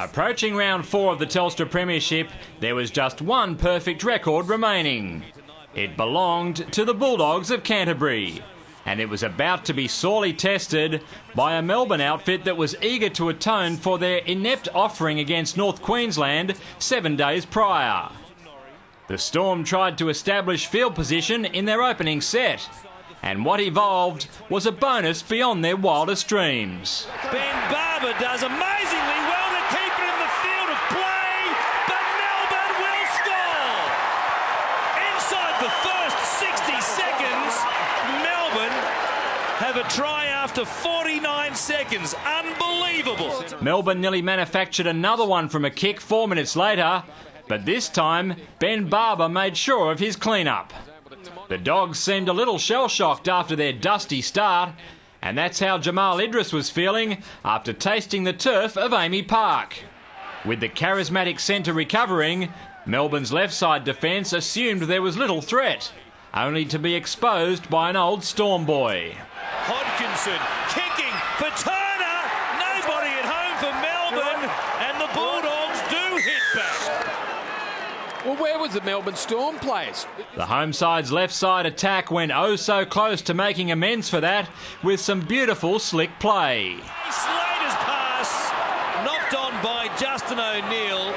Approaching round 4 of the Telstra Premiership, there was just one perfect record remaining. It belonged to the Bulldogs of Canterbury, and it was about to be sorely tested by a Melbourne outfit that was eager to atone for their inept offering against North Queensland 7 days prior. The Storm tried to establish field position in their opening set, and what evolved was a bonus beyond their wildest dreams. Ben Barber does amazingly well to keep it in the field of play, but Melbourne will score. Inside the first 60 seconds, Melbourne have a try after 49 seconds. Unbelievable. Melbourne nearly manufactured another one from a kick 4 minutes later, but this time Ben Barber made sure of his clean-up. The Dogs seemed a little shell-shocked after their dusty start, and that's how Jamal Idris was feeling after tasting the turf of AAMI Park. With the charismatic centre recovering, Melbourne's left-side defence assumed there was little threat, only to be exposed by an old Storm boy. Hodkinson kicking for Turner. Nobody at home for Melbourne, and the Bulldogs do hit back. Well, where was the Melbourne Storm players? The home side's left side attack went oh so close to making amends for that with some beautiful slick play. Slater's pass knocked on by Justin O'Neill.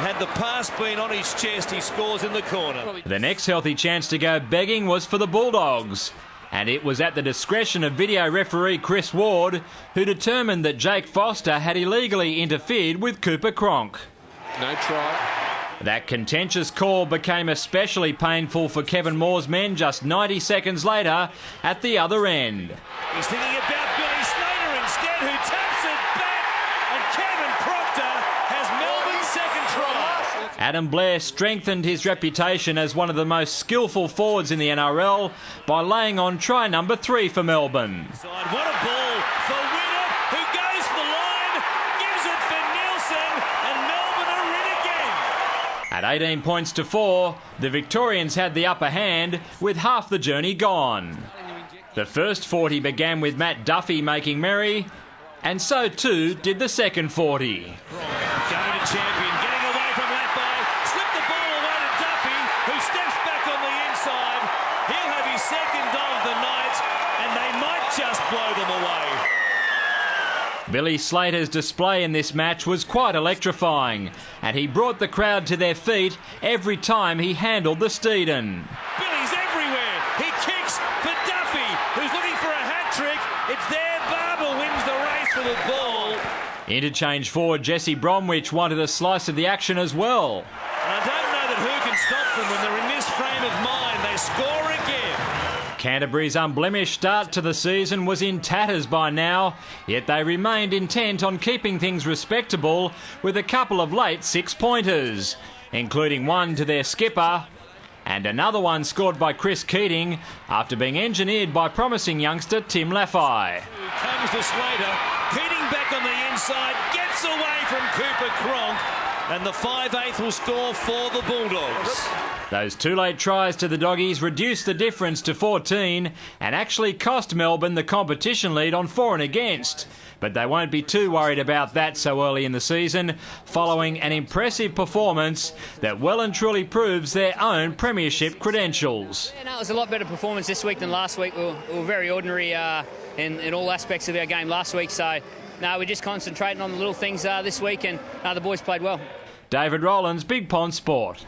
Had the pass been on his chest, he scores in the corner. The next healthy chance to go begging was for the Bulldogs, and it was at the discretion of video referee Chris Ward, who determined that Jake Foster had illegally interfered with Cooper Cronk. No try. That contentious call became especially painful for Kevin Moore's men just 90 seconds later at the other end. He's thinking about Billy Slater instead, who taps it back, and Kevin Proctor has Melbourne's second try. Adam Blair strengthened his reputation as one of the most skillful forwards in the NRL by laying on try number 3 for Melbourne. What a ball for Widdop, who goes for the line, gives it for Nielsen, and Melbourne are in again. At 18 points to 4, the Victorians had the upper hand with half the journey gone. The first 40 began with Matt Duffy making merry, and so too did the second 40. Going to champion, getting away from Lathby, slipped the ball away to Duffy, who steps back on the inside. He'll have his second goal of the night, and they might just blow them away. Billy Slater's display in this match was quite electrifying, and he brought the crowd to their feet every time he handled the Steeden. Billy's everywhere. He kicks for Duffy, who's looking for a hat-trick. It's there. Barber wins the race for the ball. Interchange forward Jesse Bromwich wanted a slice of the action as well. And I don't know that who can stop them when they're in this frame of mind. They score again. Canterbury's unblemished start to the season was in tatters by now, yet they remained intent on keeping things respectable with a couple of late 6-pointers, including one to their skipper and another one scored by Chris Keating after being engineered by promising youngster Tim Laffey. Comes to Slater, Keating back on the inside, gets away from Cooper Cronk, and the 5/8 will score for the Bulldogs. Those 2 late tries to the Doggies reduced the difference to 14 and actually cost Melbourne the competition lead on for and against. But they won't be too worried about that so early in the season, following an impressive performance that well and truly proves their own premiership credentials. Yeah, no, it was a lot better performance this week than last week. We were very ordinary in all aspects of our game last week, so no, we're just concentrating on the little things this week, and the boys played well. David Rowlands, Big Pond Sport.